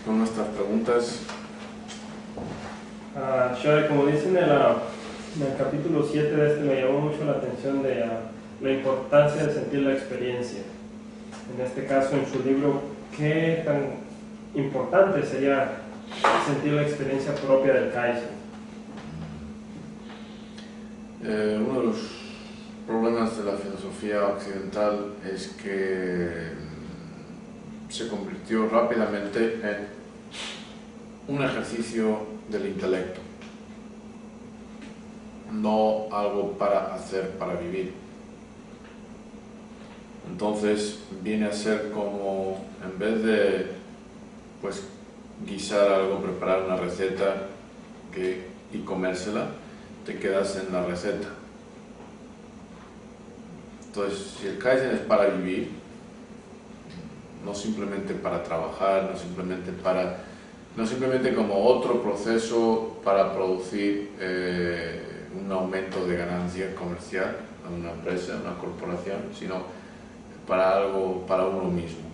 con nuestras preguntas. Shoy, como dice en el capítulo 7 de este, me llamó mucho la atención de la importancia de sentir la experiencia. En este caso, en su libro, ¿qué tan importante sería sentir la experiencia propia del Kaizen? Uno de los problemas de la filosofía occidental es que se convirtió rápidamente en un ejercicio del intelecto, no algo para hacer, para vivir. Entonces viene a ser como, en vez de guisar algo, preparar una receta y comérsela, te quedas en la receta. Entonces, si el Kaizen es para vivir, no simplemente para trabajar, no simplemente como otro proceso para producir un aumento de ganancia comercial en una empresa, en una corporación, sino para algo, para uno mismo.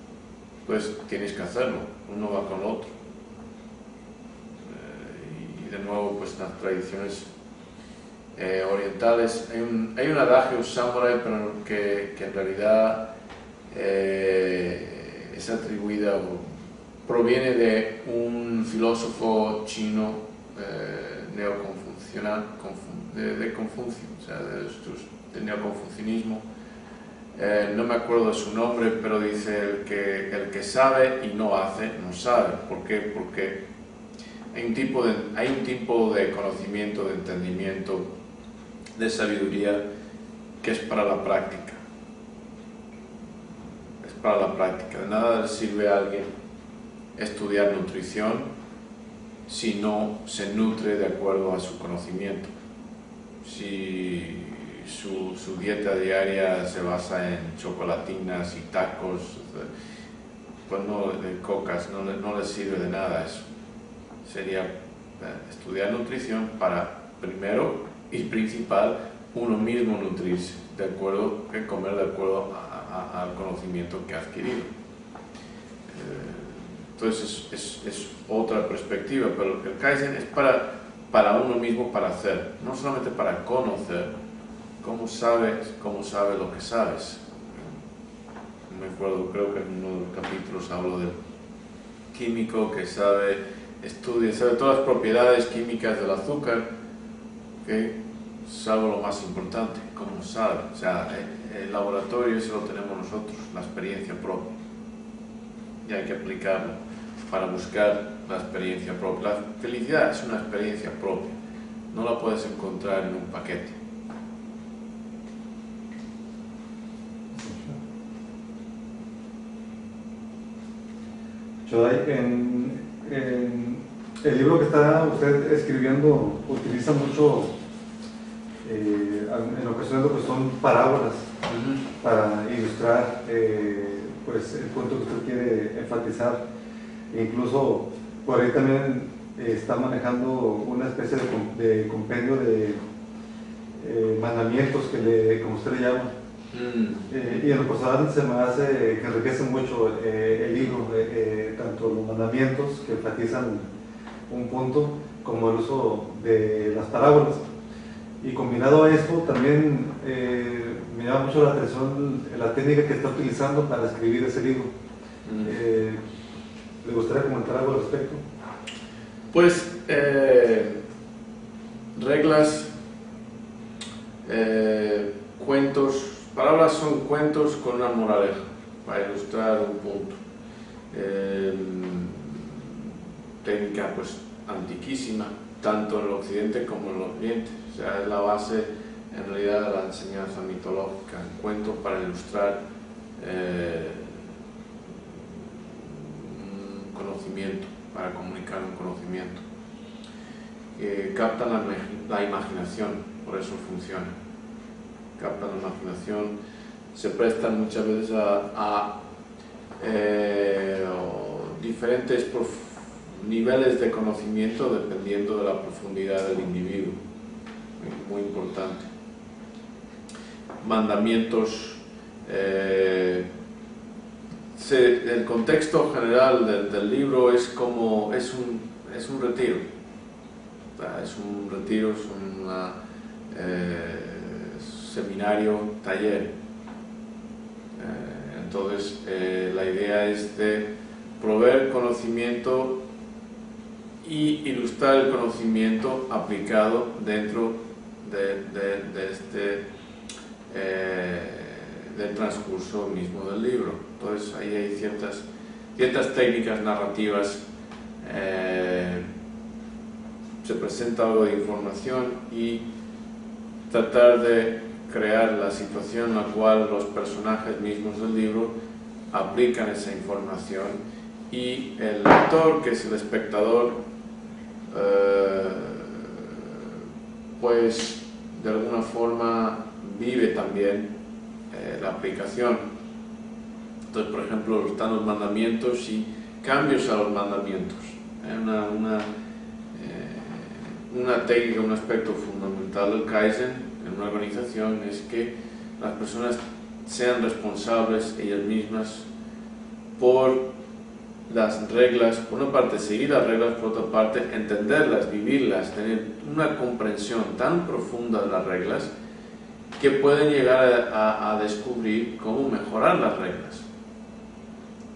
Pues tienes que hacerlo, uno va con otro. Y de nuevo, pues las tradiciones orientales, hay un adagio samurai, pero que en realidad es atribuida o proviene de un filósofo chino neoconfucianal, de Confucio, o sea, del neoconfucianismo. No me acuerdo de su nombre, pero dice el que sabe y no hace, no sabe. ¿Por qué? Porque hay un tipo de conocimiento, de entendimiento, de sabiduría que es para la práctica. Es para la práctica. De nada le sirve a alguien estudiar nutrición si no se nutre de acuerdo a su conocimiento. Si su dieta diaria se basa en chocolatinas y tacos, pues de cocas, no le sirve de nada eso. Sería estudiar nutrición para, primero y principal, uno mismo nutrirse, comer de acuerdo al conocimiento que ha adquirido. Entonces es otra perspectiva, pero el Kaizen es para uno mismo, para hacer, no solamente para conocer. ¿Cómo sabes lo que sabes? No me acuerdo, creo que en uno de los capítulos hablo del químico que sabe todas las propiedades químicas del azúcar, que sabe lo más importante, cómo sabe. O sea, el laboratorio eso lo tenemos nosotros, la experiencia propia. Y hay que aplicarlo para buscar la experiencia propia. La felicidad es una experiencia propia, no la puedes encontrar en un paquete. En el libro que está usted escribiendo utiliza mucho en ocasiones lo que son parábolas para ilustrar pues el punto que usted quiere enfatizar. Incluso por ahí también está manejando una especie de compendio de mandamientos como usted le llama. Y en lo personal se me hace que enriquece mucho el libro, tanto los mandamientos que enfatizan un punto como el uso de las parábolas. Y combinado a esto también me llama mucho la atención la técnica que está utilizando para escribir ese libro. ¿Le gustaría comentar algo al respecto? Pues reglas, cuentos. Parábolas son cuentos con una moraleja, para ilustrar un punto. Técnica pues antiquísima, tanto en el occidente como en el oriente. O sea, es la base en realidad de la enseñanza mitológica, el cuento para ilustrar un conocimiento, para comunicar un conocimiento. Captan la imaginación, por eso funciona. Captan la imaginación, se prestan muchas veces a diferentes niveles de conocimiento dependiendo de la profundidad del individuo. Muy importante. Mandamientos el contexto general del libro es como es un retiro. O sea, es un retiro, es un seminario, taller. Entonces la idea es de proveer conocimiento y ilustrar el conocimiento aplicado dentro del transcurso mismo del libro. Entonces ahí hay ciertas técnicas narrativas, se presenta algo de información y tratar de crear la situación en la cual los personajes mismos del libro aplican esa información y el lector, que es el espectador, pues de alguna forma vive también la aplicación. Entonces, por ejemplo, están los mandamientos y cambios a los mandamientos. Una técnica, un aspecto fundamental del Kaizen en una organización es que las personas sean responsables ellas mismas por las reglas, por una parte seguir las reglas, por otra parte entenderlas, vivirlas, tener una comprensión tan profunda de las reglas que pueden llegar a descubrir cómo mejorar las reglas.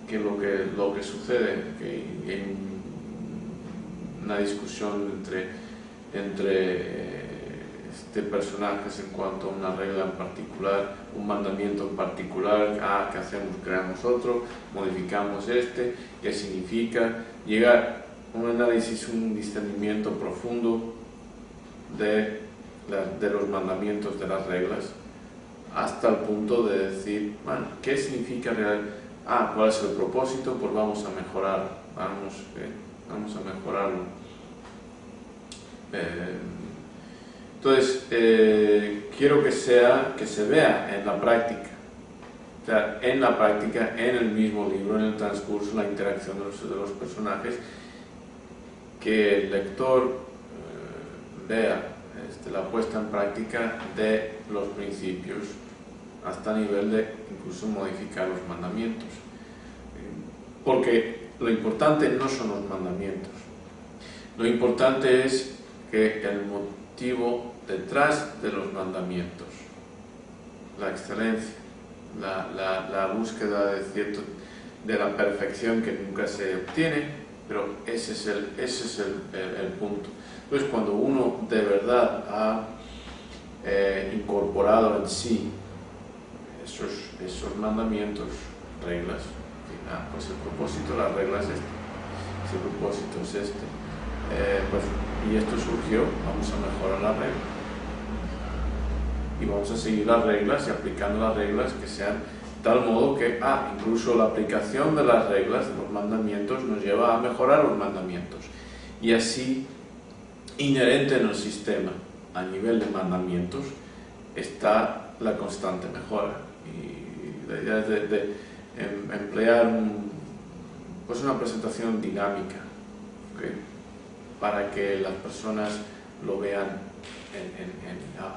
Que lo que sucede, que en una discusión entre personajes en cuanto a una regla en particular, un mandamiento en particular, ¿qué hacemos? Creamos otro, modificamos ¿qué significa? Llegar a un análisis, un discernimiento profundo de los mandamientos, de las reglas, hasta el punto de decir, bueno, ¿qué significa realmente? ¿Cuál es el propósito? Pues vamos a mejorar, vamos a mejorarlo. Entonces, quiero que se vea en la práctica, o sea, en la práctica, en el mismo libro, en el transcurso, la interacción de los personajes, que el lector vea la puesta en práctica de los principios hasta el nivel de incluso modificar los mandamientos. Porque lo importante no son los mandamientos, lo importante es que el motivo detrás de los mandamientos, la excelencia, la búsqueda de la perfección que nunca se obtiene, pero ese es el punto. Entonces, cuando uno de verdad ha incorporado en sí esos mandamientos, reglas, pues el propósito de las reglas es si el propósito es y esto surgió, vamos a mejorar las reglas y vamos a seguir las reglas y aplicando las reglas que sean de tal modo que incluso la aplicación de las reglas, de los mandamientos, nos lleva a mejorar los mandamientos, y así inherente en el sistema a nivel de mandamientos está la constante mejora. Y la idea es de emplear una presentación dinámica, ¿okay? Para que las personas lo vean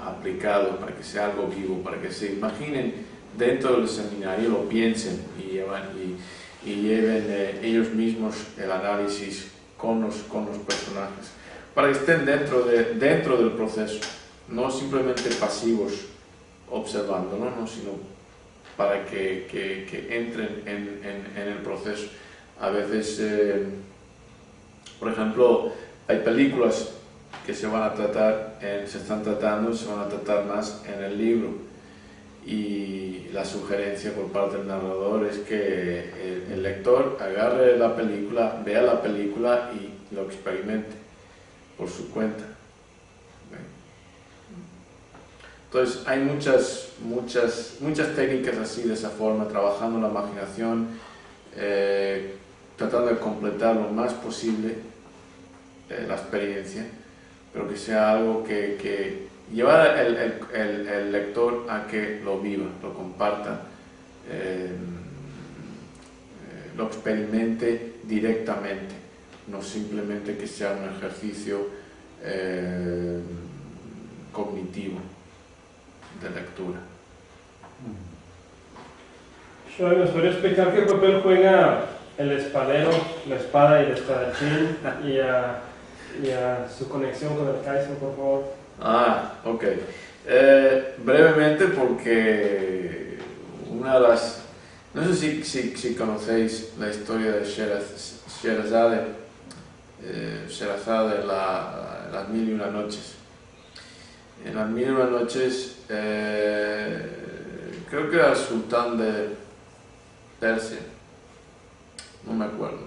aplicado, para que sea algo vivo, para que se imaginen dentro del seminario, lo piensen y lleven ellos mismos el análisis con los personajes, para que estén dentro del proceso, no simplemente pasivos observándolo, ¿no? Sino para que entren en el proceso. A veces, por ejemplo, hay películas que se van a tratar, se están tratando, se van a tratar más en el libro, y la sugerencia por parte del narrador es que el lector agarre la película, vea la película y lo experimente por su cuenta. Entonces hay muchas técnicas así, de esa forma, trabajando la imaginación, tratando de completar lo más posible la experiencia, pero que sea algo que llevar el lector a que lo viva, lo comparta, lo experimente directamente, no simplemente que sea un ejercicio cognitivo de lectura. ¿Nos podría explicar qué papel juega el espadero, la espada y el espadachín y a su conexión con el Kaizen, por favor? Ok. Brevemente, porque una de las... No sé si conocéis la historia de Sherazade, Sherazade, las mil y una noches. En las mil y una noches, creo que era el sultán de Persia, no me acuerdo,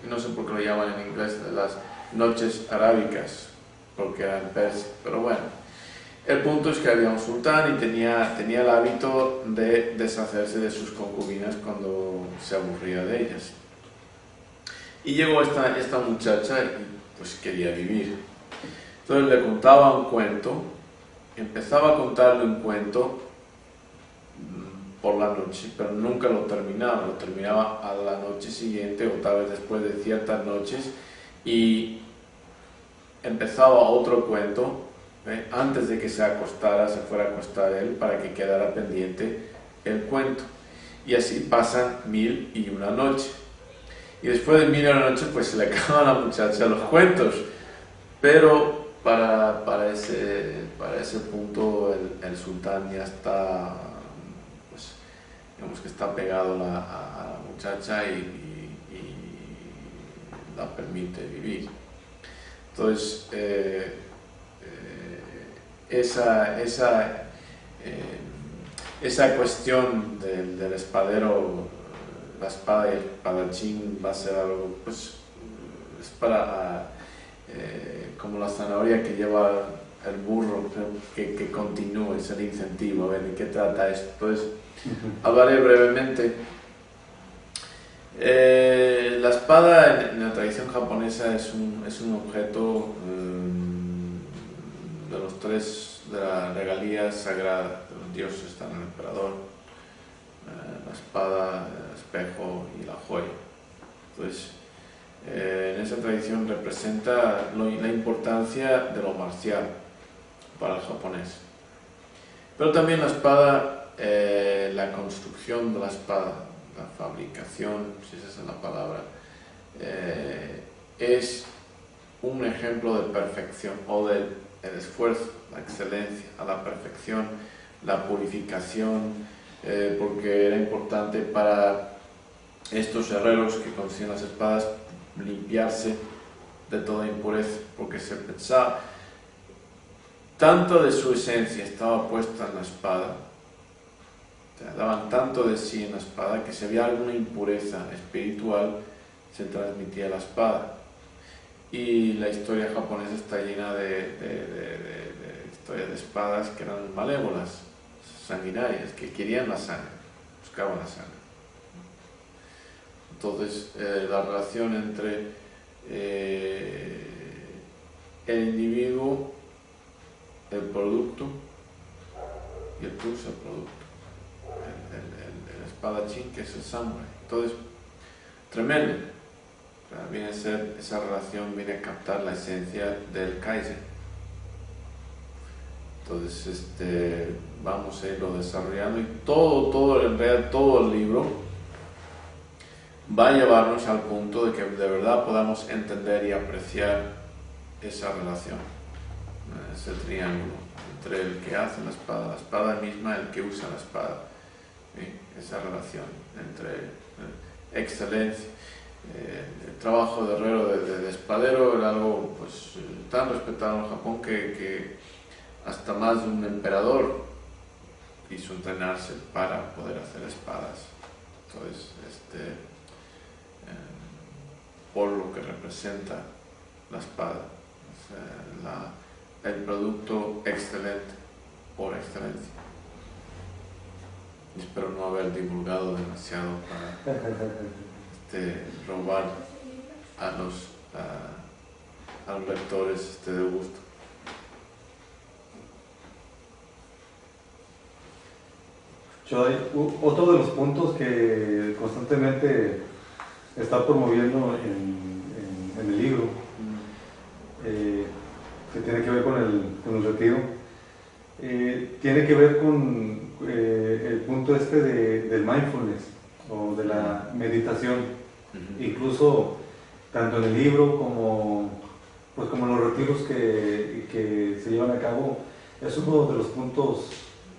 y no sé por qué lo llaman en inglés de las noches arábicas, porque era en Persia, pero bueno, el punto es que había un sultán y tenía el hábito de deshacerse de sus concubinas cuando se aburría de ellas. Y llegó esta muchacha y pues quería vivir. Entonces le contaba un cuento, empezaba a contarle un cuento por la noche, pero nunca lo terminaba a la noche siguiente o tal vez después de ciertas noches, y empezaba otro cuento antes de que se fuera a acostar él, para que quedara pendiente el cuento. Y así pasan 1001 noches. Y después de 1001 noches pues se le acaban a la muchacha los cuentos, pero para ese punto el sultán ya está, pues, digamos que está pegado a la muchacha y la permite vivir. Entonces esa cuestión del espadero, la espada y el espadachín va a ser algo, pues es para como la zanahoria que lleva el burro, que continúe, es el incentivo. A ver, ¿de qué trata esto? Entonces hablaré brevemente. La espada en la tradición japonesa es un objeto de los tres de la regalía sagrada de los dioses. Están el emperador, la espada, el espejo y la joya. Entonces en esa tradición representa la importancia de lo marcial para el japonés, pero también la espada, la construcción de la espada, la fabricación, si esa es la palabra, es un ejemplo de perfección, o del esfuerzo, la excelencia, a la perfección, la purificación, porque era importante para estos herreros que construían las espadas limpiarse de toda impureza, porque se pensaba, tanto de su esencia estaba puesta en la espada, o sea, daban tanto de sí en la espada, que si había alguna impureza espiritual se transmitía a la espada. Y la historia japonesa está llena de historias de espadas que eran malévolas, sanguinarias, que querían la sangre, buscaban la sangre. Entonces la relación entre el individuo, el producto, y el plus, el producto, el espadachín, que es el samurai. Entonces, tremendo. Viene a ser, esa relación viene a captar la esencia del Kaizen. Entonces vamos a irlo desarrollando, y todo el libro va a llevarnos al punto de que de verdad podamos entender y apreciar esa relación, ese triángulo entre el que hace la espada misma, el que usa la espada, esa relación entre excelencia. El trabajo de herrero, de espadero, era algo pues tan respetado en Japón que hasta más de un emperador quiso entrenarse para poder hacer espadas. Entonces, por lo que representa la espada, o sea, el producto excelente por excelencia. Y espero no haber divulgado demasiado para robar a los lectores de gusto. Otro de los puntos que constantemente está promoviendo en el libro, que tiene que ver con el retiro, tiene que ver con el punto del mindfulness, retiro, pues como los retiros que se llevan a cabo, es uno de los puntos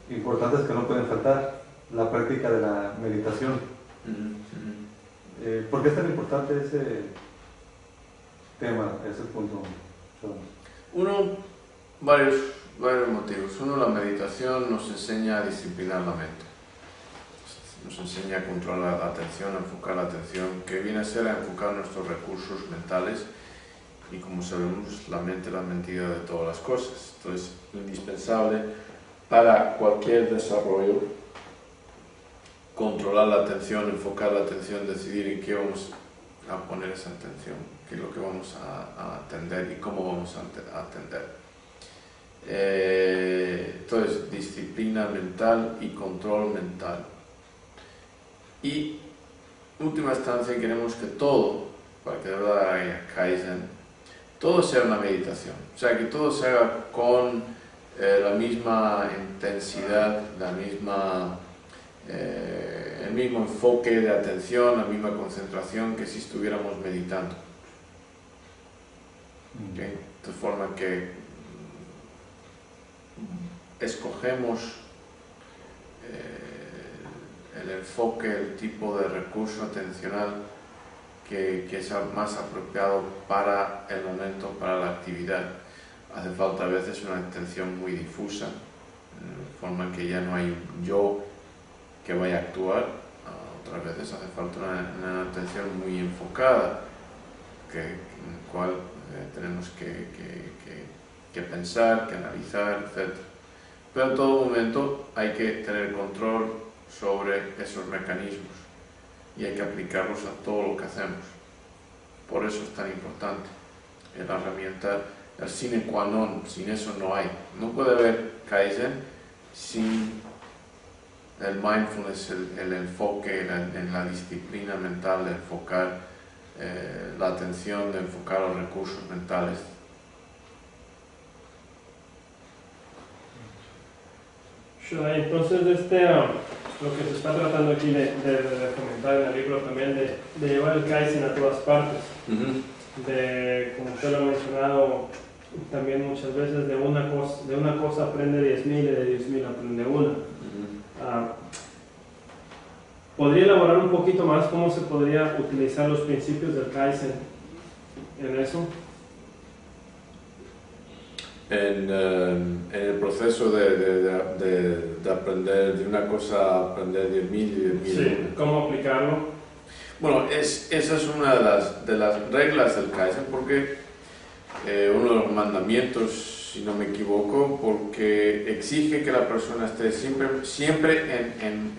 importantes que no pueden faltar, la práctica de la meditación. ¿Por qué es tan importante ese tema, ese punto? Varios motivos. Uno, la meditación nos enseña a disciplinar la mente. Nos enseña a controlar la atención, a enfocar la atención, que viene a ser a enfocar nuestros recursos mentales. Y como sabemos, la mente es la mentira de todas las cosas. Entonces, indispensable para cualquier desarrollo, controlar la atención, enfocar la atención, decidir en qué vamos a poner esa atención, qué es lo que vamos a atender y cómo vamos a atender. Entonces, disciplina mental y control mental. Y, última instancia, queremos que todo, para que de verdad haya Kaizen, todo sea una meditación. O sea, que todo se haga con la misma intensidad, el mismo enfoque de atención, la misma concentración que si estuviéramos meditando. ¿Okay? De forma que escogemos el enfoque, el tipo de recurso atencional que sea más apropiado para el momento, para la actividad. Hace falta a veces una atención muy difusa, de forma que ya no hay un yo que vaya a actuar. Otras veces hace falta una atención muy enfocada, en la cual tenemos que pensar, que analizar, etc. Pero en todo momento hay que tener control sobre esos mecanismos y hay que aplicarlos a todo lo que hacemos. Por eso es tan importante. Es la herramienta, el sine qua non, sin eso no hay. No puede haber Kaizen sin el mindfulness, el enfoque en la disciplina mental de enfocar la atención, de enfocar los recursos mentales. Entonces, lo que se está tratando aquí de comentar en el libro también, de llevar el Kaizen a todas partes, como usted lo ha mencionado también muchas veces, de una cosa aprende 10.000 y de 10.000 aprende una. ¿Podría elaborar un poquito más cómo se podría utilizar los principios del Kaizen en eso? En el proceso de aprender de una cosa, aprender 10.000 y 10.000. Sí, ¿cómo aplicarlo? Bueno, esa es una de las reglas del Kaizen, porque uno de los mandamientos, si no me equivoco, porque exige que la persona esté siempre en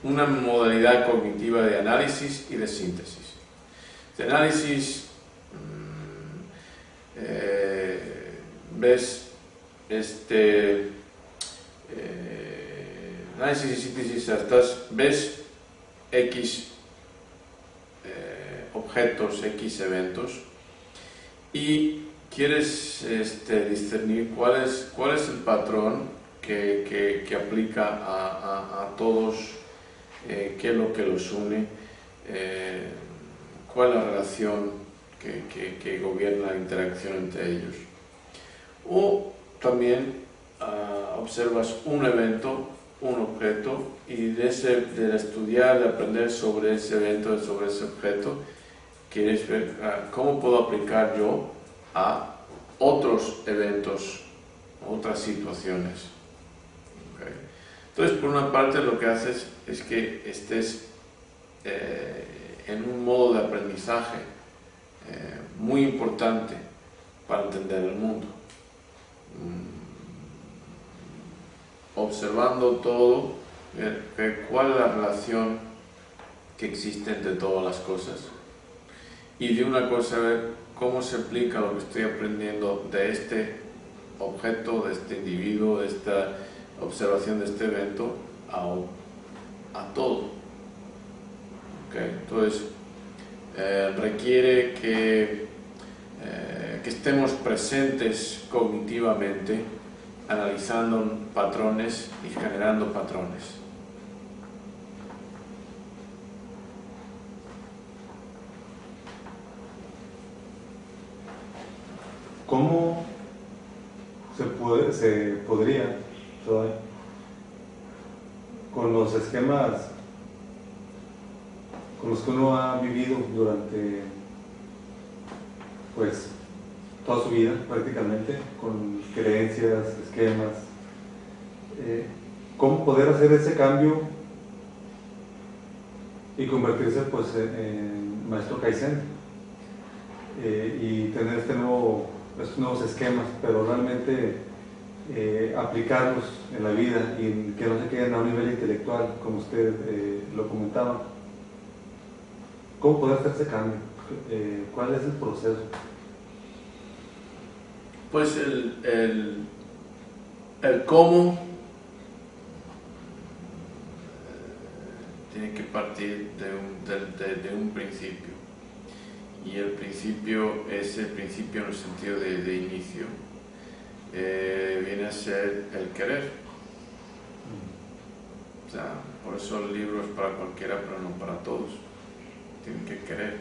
una modalidad cognitiva de análisis y de síntesis. De análisis, ves análisis y síntesis, ves X objetos, X eventos, y quieres discernir cuál es el patrón que aplica a todos, qué es lo que los une, cuál es la relación que gobierna la interacción entre ellos. O también observas un evento, un objeto, y de estudiar, de aprender sobre ese evento, sobre ese objeto, quieres ver cómo puedo aplicar yo a otros eventos, otras situaciones. Okay. Entonces, por una parte, lo que haces es que estés en un modo de aprendizaje muy importante para entender el mundo. Observando todo, ver cuál es la relación que existe entre todas las cosas, y de una cosa ver cómo se aplica lo que estoy aprendiendo de este objeto, de este individuo, de esta observación de este evento a todo. Okay. Entonces requiere que estemos presentes cognitivamente, analizando patrones y generando patrones. ¿cómo se podría, ¿sabes?, con los esquemas con los que uno ha vivido durante, pues, toda su vida prácticamente, con creencias, esquemas, cómo poder hacer ese cambio y convertirse, pues, en maestro Kaizen, y tener estos nuevos esquemas, pero realmente aplicarlos en la vida y que no se queden a un nivel intelectual, como usted lo comentaba. ¿Cómo poder hacer ese cambio? ¿Cuál es el proceso? Pues el cómo tiene que partir de un principio, y el principio es el principio en el sentido de inicio. Viene a ser el querer. O sea, por eso el libro es para cualquiera, pero no para todos. Tienen que querer.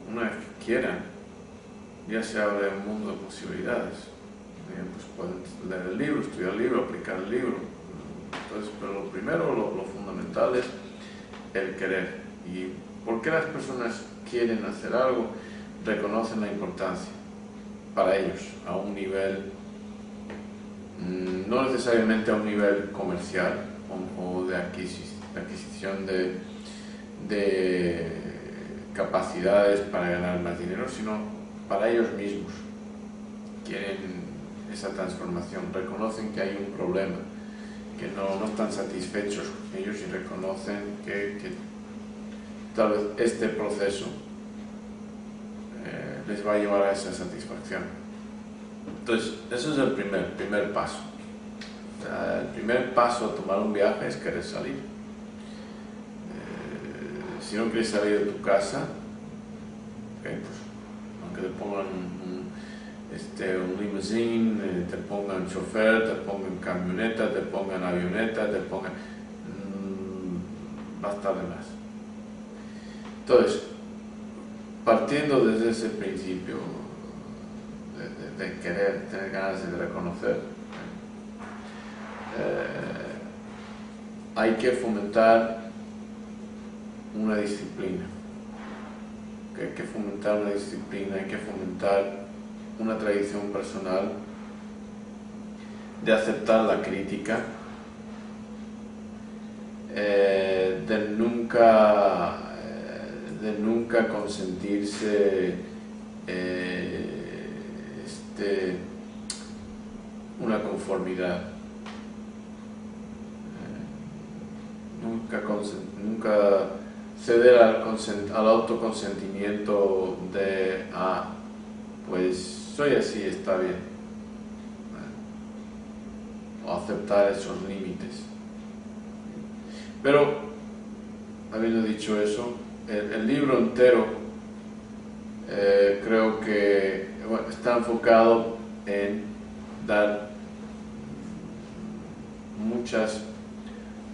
Una vez que quieran, ya se abre un mundo de posibilidades. Pues pueden leer el libro, estudiar el libro, aplicar el libro. Entonces, pero lo primero, lo fundamental es el querer. ¿Y por qué las personas quieren hacer algo? Reconocen la importancia para ellos, a un nivel, no necesariamente a un nivel comercial o de adquisición de capacidades para ganar más dinero, sino para ellos mismos. Quieren esa transformación, reconocen que hay un problema, que no están satisfechos ellos, y reconocen que tal vez este proceso les va a llevar a esa satisfacción. Entonces, eso es el primer paso. O sea, el primer paso a tomar un viaje es querer salir. Si no quieres salir de tu casa, pues, aunque te pongan un limousine, te pongan chofer, te pongan camioneta, te pongan avioneta, te pongan... va a estar de más. Entonces, partiendo desde ese principio de querer, tener ganas de reconocer, hay que fomentar una disciplina. Hay que fomentar una disciplina, hay que fomentar una tradición personal de aceptar la crítica, de nunca consentirse una conformidad, nunca ceder al autoconsentimiento de pues soy así, está bien, o aceptar esos límites. Pero, habiendo dicho eso, el libro entero creo que está enfocado en dar muchas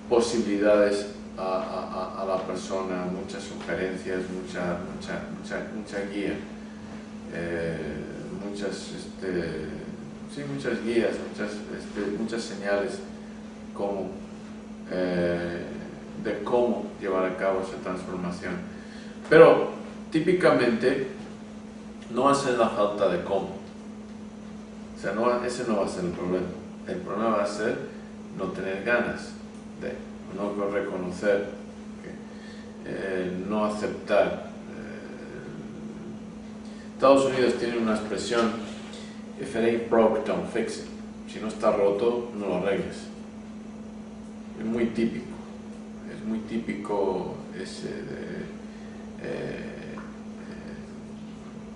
posibilidades a la persona, muchas sugerencias, mucha guía, muchas guías, muchas señales de cómo llevar a cabo esa transformación. Pero típicamente no va a ser la falta de cómo. O sea, ese no va a ser el problema. El problema va a ser no tener ganas de, no reconocer, no aceptar. Estados Unidos tiene una expresión: if it ain't broke, don't fix it. Si no está roto, no lo arregles. Es muy típico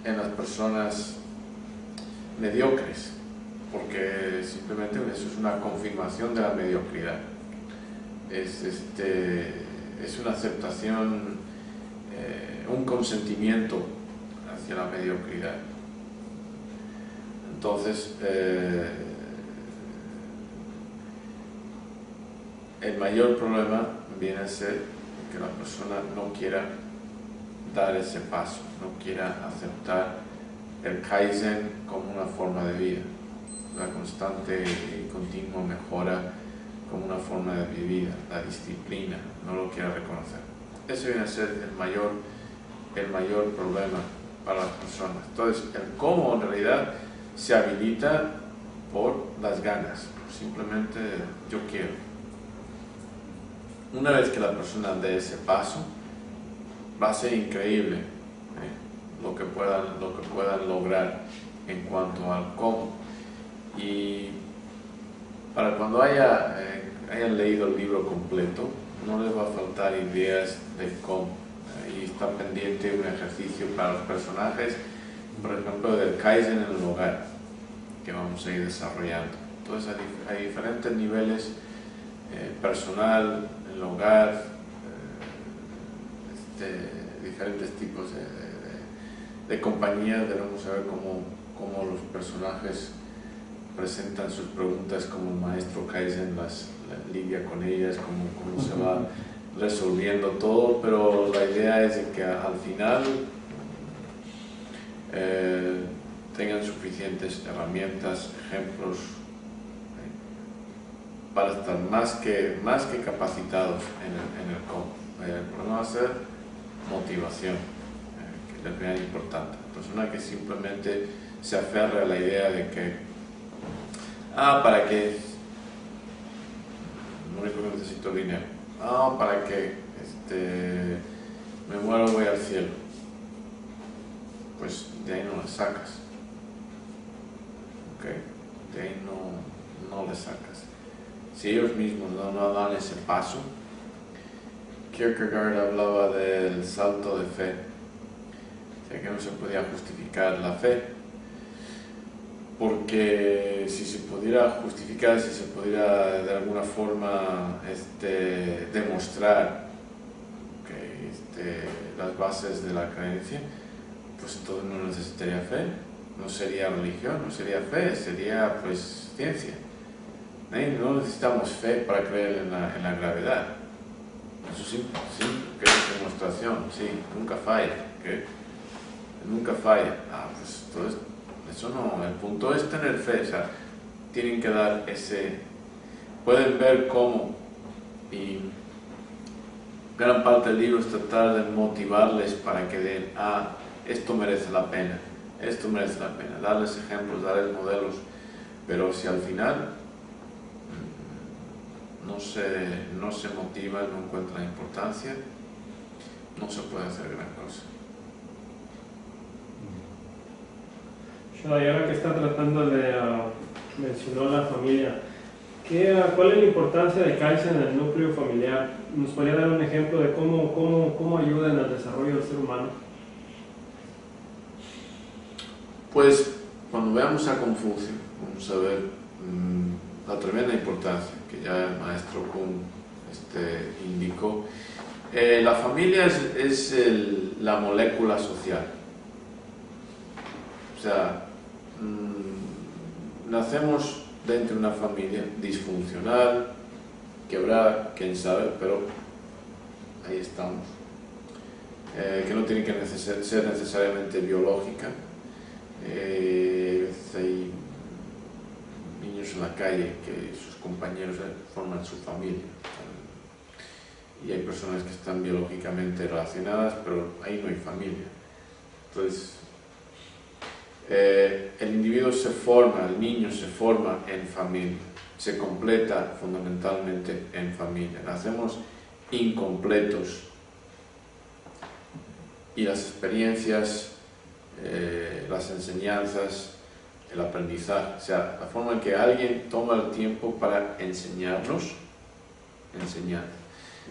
en las personas mediocres, porque simplemente eso es una confirmación de la mediocridad. Es una aceptación, un consentimiento hacia la mediocridad. Entonces, el mayor problema viene a ser que la persona no quiera dar ese paso, no quiera aceptar el Kaizen como una forma de vida, la constante y continua mejora como una forma de vivir, la disciplina, no lo quiere reconocer. Eso viene a ser el mayor problema para las personas. Entonces, el cómo en realidad se habilita por las ganas, simplemente yo quiero. Una vez que la persona dé ese paso, va a ser increíble lo que puedan lograr en cuanto al cómo. Y para cuando hayan leído el libro completo, no les va a faltar ideas de cómo. Y está pendiente un ejercicio para los personajes, por ejemplo, del Kaizen en el hogar, que vamos a ir desarrollando. Entonces hay diferentes niveles, personal, en el hogar, diferentes tipos de compañías. Debemos saber cómo los personajes presentan sus preguntas, como el maestro Kaizen las lidia con ellas, cómo se va resolviendo todo, pero la idea es de que al final tengan suficientes herramientas, ejemplos, para estar más que capacitados en el cómo. El problema va a ser motivación, que es muy importante. La persona que simplemente se aferra a la idea de que ¿para qué? Lo único que necesito es dinero. ¿Para qué? Me muero, voy al cielo. Pues de ahí no le sacas. ¿Ok? De ahí no le sacas. Si ellos mismos no dan ese paso. Kierkegaard hablaba del salto de fe. O sea, que no se podía justificar la fe, porque si se pudiera justificar, si se pudiera de alguna forma demostrar las bases de la creencia, pues entonces no necesitaría fe, no sería religión, no sería fe, sería pues ciencia. No necesitamos fe para creer en la gravedad. Eso sí, que es demostración, sí, nunca falla, ¿okay? Nunca falla. Pues entonces eso no, el punto es tener fe, o sea, tienen que dar pueden ver cómo, y gran parte del libro es tratar de motivarles para que den, esto merece la pena, darles ejemplos, darles modelos, pero si al final no se motivan, no encuentran importancia, no se puede hacer gran cosa. Y ahora que está tratando de mencionar la familia, ¿cuál es la importancia de Kaizen en el núcleo familiar? ¿Nos podría dar un ejemplo de cómo ayuda en el desarrollo del ser humano? Pues cuando veamos a Confucio, vamos a ver la tremenda importancia que ya el maestro Kuhn indicó. La familia es la molécula social. O sea, nacemos dentro de una familia disfuncional, quebrada, quién sabe, pero ahí estamos. Que no tiene que ser necesariamente biológica. Hay niños en la calle que sus compañeros forman su familia. Y hay personas que están biológicamente relacionadas, pero ahí no hay familia. Entonces, el individuo el niño se forma en familia, se completa fundamentalmente en familia. Nacemos incompletos y las experiencias, las enseñanzas, el aprendizaje, o sea, la forma en que alguien toma el tiempo para enseñarnos,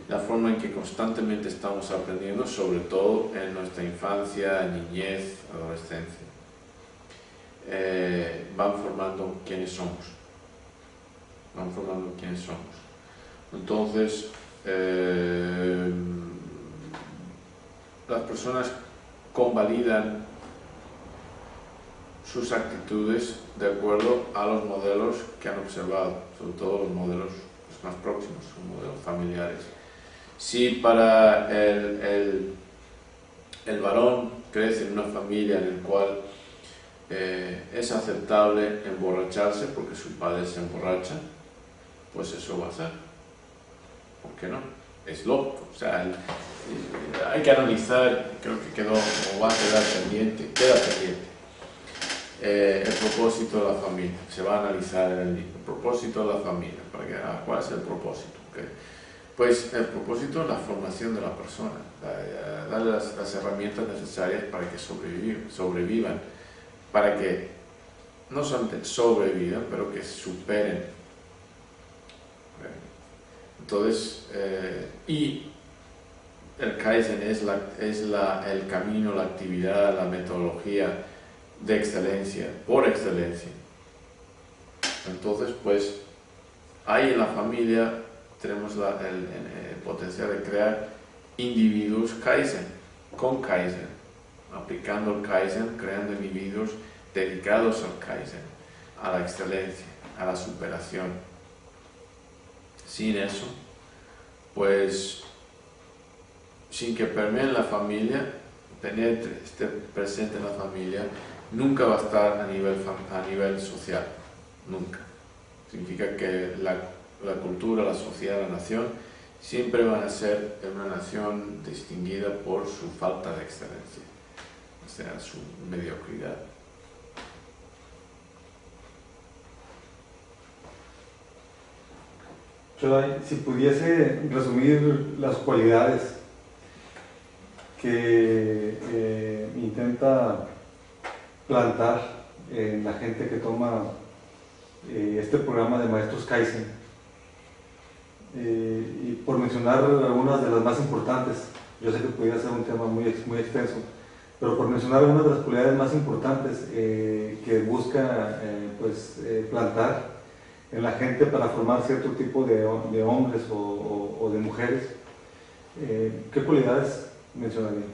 la forma en que constantemente estamos aprendiendo, sobre todo en nuestra infancia, niñez, adolescencia. Van formando quiénes somos. Entonces, las personas convalidan sus actitudes de acuerdo a los modelos que han observado, sobre todo los modelos más próximos, los modelos familiares. Si para el varón crece en una familia en la cual es aceptable emborracharse porque su padre se emborracha, pues eso va a ser. ¿Por qué no? Es lógico. O sea, hay que analizar, creo que quedó o va a quedar pendiente, queda pendiente. El propósito de la familia, se va a analizar en el libro. El propósito de la familia, ¿cuál es el propósito? Pues el propósito es la formación de la persona, darle las herramientas necesarias para que sobrevivan, para que no solamente sobrevivan, pero que superen. Entonces, y el Kaizen es el camino, la actividad, la metodología de excelencia, por excelencia. Entonces, pues, ahí en la familia tenemos el potencial de crear individuos Kaizen, con Kaizen, aplicando el Kaizen, creando individuos dedicados al Kaizen, a la excelencia, a la superación. Sin eso, pues, sin que permee en la familia, penetre, esté presente en la familia, nunca va a estar a nivel social, nunca. Significa que la cultura, la sociedad, la nación, siempre van a ser una nación distinguida por su falta de excelencia, o sea, su mediocridad. Chodai, si pudiese resumir las cualidades que intenta plantar en la gente que toma este programa de Maestros Kaizen, y por mencionar algunas de las más importantes, yo sé que podría ser un tema muy extenso, pero por mencionar algunas de las cualidades más importantes que busca plantar en la gente para formar cierto tipo de hombres o de mujeres, ¿qué cualidades mencionaría?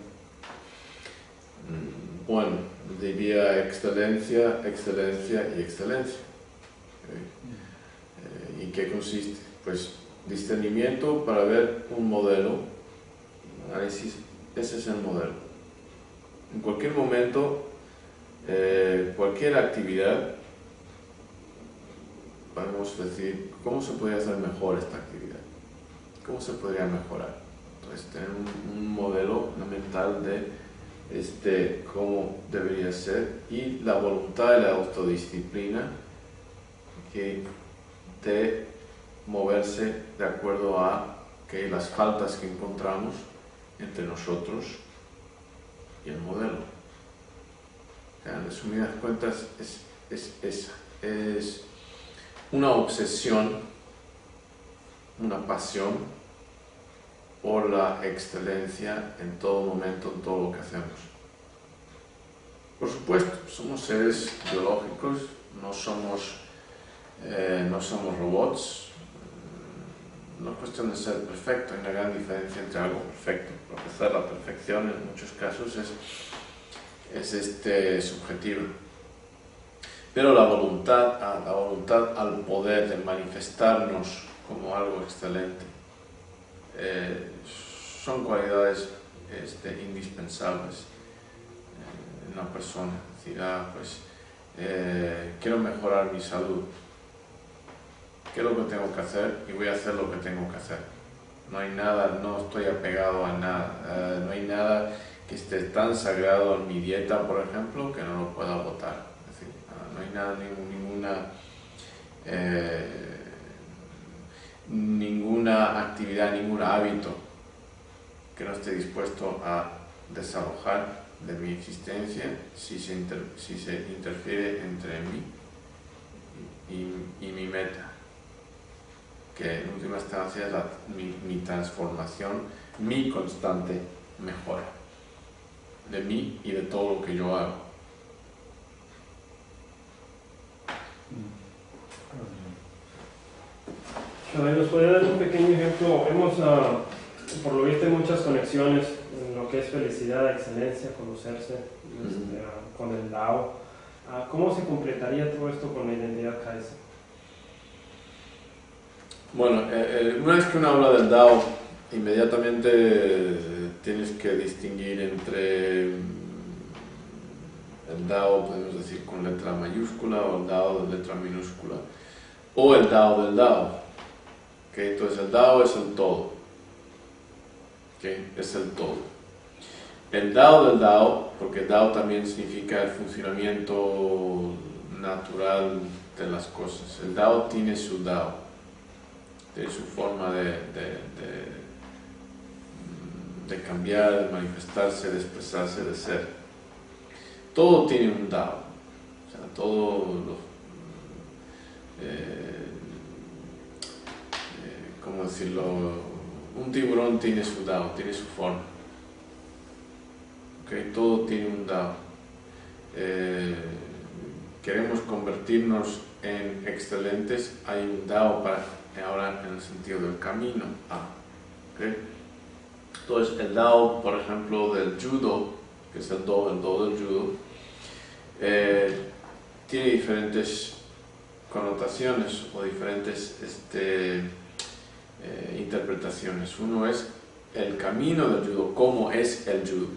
Bueno, diría excelencia, excelencia y excelencia. ¿Y qué consiste? Pues discernimiento para ver un modelo, análisis, ese es el modelo. En cualquier momento, cualquier actividad, podemos decir, ¿cómo se podría hacer mejor esta actividad? ¿Cómo se podría mejorar? Entonces, tener un modelo mental de cómo debería ser, y la voluntad y la autodisciplina de moverse de acuerdo a las faltas que encontramos entre nosotros y el modelo. O sea, en resumidas cuentas, es una obsesión, una pasión por la excelencia en todo momento, en todo lo que hacemos. Por supuesto, somos seres biológicos, no somos robots. No es cuestión de ser perfecto, hay una gran diferencia entre algo perfecto. Profesar la perfección en muchos casos es subjetiva. Pero la voluntad al poder de manifestarnos como algo excelente son cualidades indispensables en una persona. Es decir, quiero mejorar mi salud. ¿Qué es lo que tengo que hacer? Y voy a hacer lo que tengo que hacer. No hay nada, no estoy apegado a nada. No hay nada que esté tan sagrado en mi dieta, por ejemplo, que no lo pueda botar. Es decir, no hay nada, ninguna actividad, ningún hábito que no esté dispuesto a desalojar de mi existencia si se interfiere entre mí y mi meta, que en última instancia es mi transformación, mi constante mejora de mí y de todo lo que yo hago. ¿Nos puede dar un pequeño ejemplo? Hemos, por lo visto, muchas conexiones en lo que es felicidad, excelencia, conocerse, con el Dao. ¿Cómo se completaría todo esto con la identidad Kaizen? Bueno, una vez que uno habla del Dao, inmediatamente tienes que distinguir entre El Dao podemos decir con letra mayúscula o el Dao de letra minúscula. O el Dao del Dao. ¿Okay? Entonces el Dao es el todo. ¿Okay? Es el todo. El Dao del Dao, porque Dao también significa el funcionamiento natural de las cosas. El Dao tiene su Dao, tiene su forma de cambiar, de manifestarse, de expresarse, de ser. Todo tiene un Dao. O sea, todo ¿cómo decirlo? Un tiburón tiene su Dao, tiene su forma. ¿Okay? Todo tiene un Dao. Queremos convertirnos en excelentes, hay un Dao para ahora en el sentido del camino a. ¿Okay? Entonces el Dao, por ejemplo, del judo, que es el Do del judo, tiene diferentes connotaciones o diferentes interpretaciones. Uno es el camino del judo, cómo es el judo.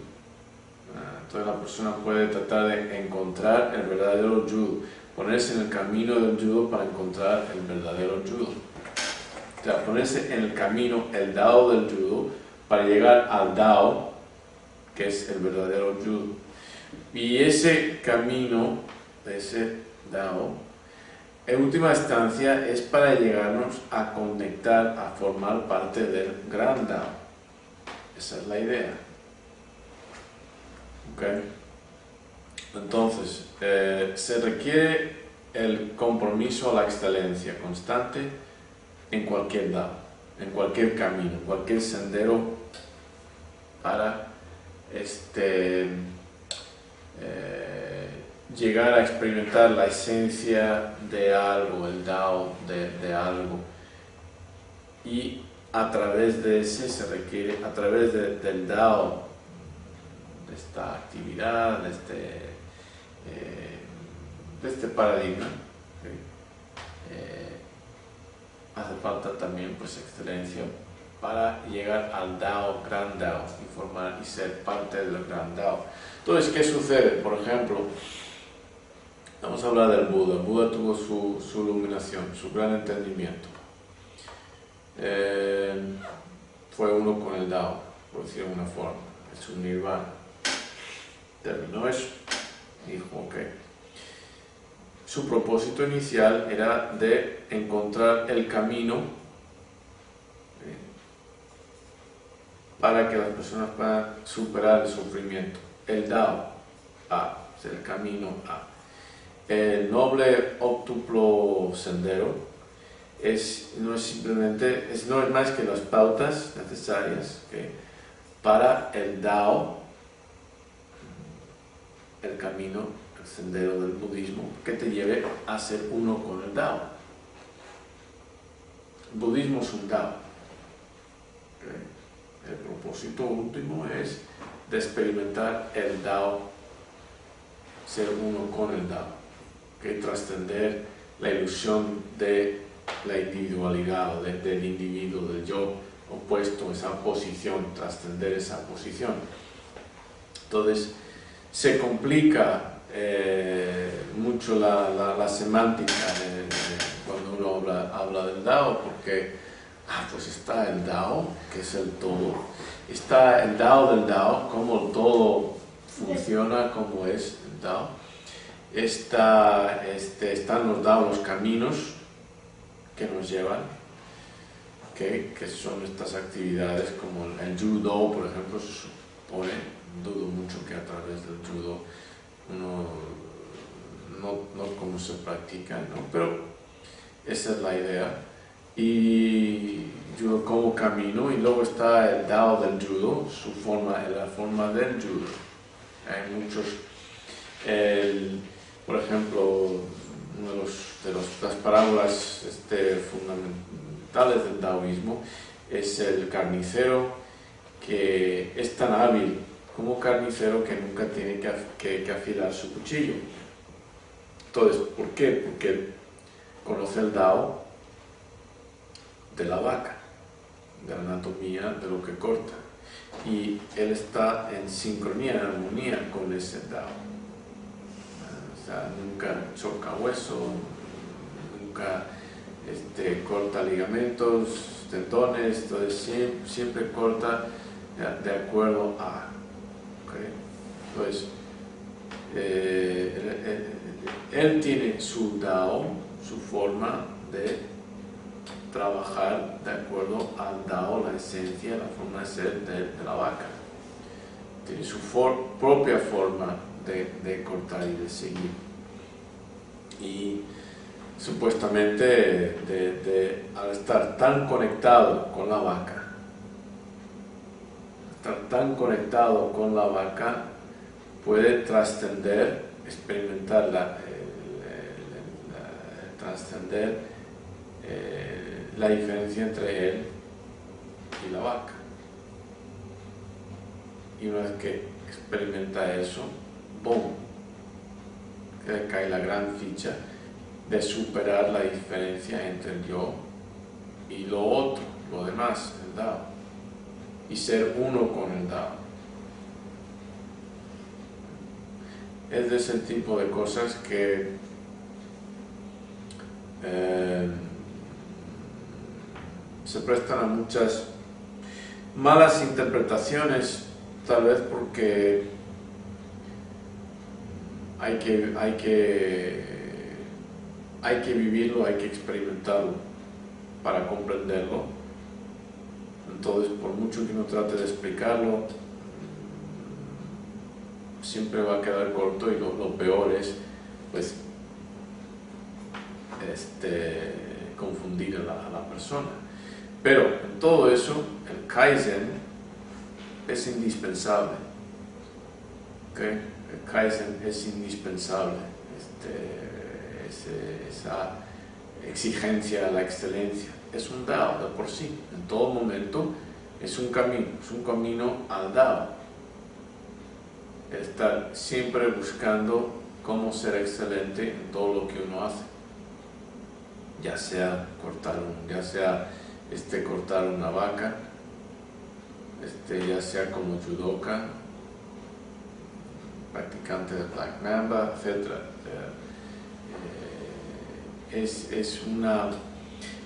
Entonces la persona puede tratar de encontrar el verdadero judo, ponerse en el camino del judo para encontrar el verdadero judo. O sea, ponerse en el camino, el Dao del judo, para llegar al Dao, que es el verdadero judo. Y ese camino, ese Dao, en última instancia es para llegarnos a conectar, a formar parte del gran Dao. Esa es la idea. ¿Okay? Entonces, se requiere el compromiso a la excelencia constante en cualquier Dao, en cualquier camino, en cualquier sendero para llegar a experimentar la esencia de algo, el Dao de algo. Y a través de ese se requiere, a través del Dao, de esta actividad, de este paradigma, hace falta también pues excelencia para llegar al Dao, gran Dao, y formar y ser parte del gran Dao. Entonces, ¿qué sucede? Por ejemplo, vamos a hablar del Buda. El Buda tuvo su iluminación, su gran entendimiento. Fue uno con el Dao, por decirlo de alguna forma, su nirvana. Terminó eso, dijo, ok. Su propósito inicial era de encontrar el camino para que las personas puedan superar el sufrimiento. El Dao, A, es el camino A. El noble óctuplo sendero no es más que las pautas necesarias, ¿okay?, para el Dao, el camino, el sendero del budismo, que te lleve a ser uno con el Dao. El budismo es un Dao. ¿Okay? El propósito último es de experimentar el Dao, ser uno con el Dao, ¿okay?, trascender la ilusión de la individualidad, del individuo, del yo opuesto, esa posición, trascender esa posición. Entonces, se complica mucho la semántica cuando uno habla del Dao, porque pues está el Dao, que es el todo, está el Dao del Dao, cómo el todo funciona, cómo es el Dao, están los Dao, los caminos que nos llevan, ¿okay?, que son estas actividades como el judo, por ejemplo. Se supone, dudo mucho que a través del judo no cómo se practica, ¿no?, pero esa es la idea. Y judo como camino, y luego está el Dao del judo, la forma del judo. Hay muchos, por ejemplo, una de las parábolas fundamentales del taoísmo es el carnicero, que es tan hábil como carnicero que nunca tiene que afilar su cuchillo. Entonces, ¿por qué? Porque conoce el Dao de la vaca, de la anatomía de lo que corta, y él está en sincronía, en armonía con ese Dao. sea, nunca choca hueso, nunca corta ligamentos, tendones, entonces siempre corta de acuerdo a. ¿Okay? Entonces, él tiene su Dao, su forma de trabajar de acuerdo al Dao, la esencia, la forma de ser de la vaca. Tiene su propia forma de cortar y de seguir. Y supuestamente al estar tan conectado con la vaca, puede trascender, experimentar trascender la diferencia entre él y la vaca. Y una vez que experimenta eso, ¡boom!, que cae la gran ficha de superar la diferencia entre el yo y lo otro, lo demás, el Dao, y ser uno con el Dao. Es de ese tipo de cosas que se prestan a muchas malas interpretaciones, tal vez porque hay que vivirlo, hay que experimentarlo para comprenderlo. Entonces, por mucho que uno trate de explicarlo, siempre va a quedar corto, y lo peor es, pues, confundir a la persona. Pero en todo eso, el Kaizen es indispensable. ¿Okay? El Kaizen es indispensable. Esa exigencia a la excelencia es un Dao de por sí. En todo momento es un camino al Dao. Estar siempre buscando cómo ser excelente en todo lo que uno hace, ya sea cortar una vaca, ya sea como judoka, practicante de Black Mamba, etc.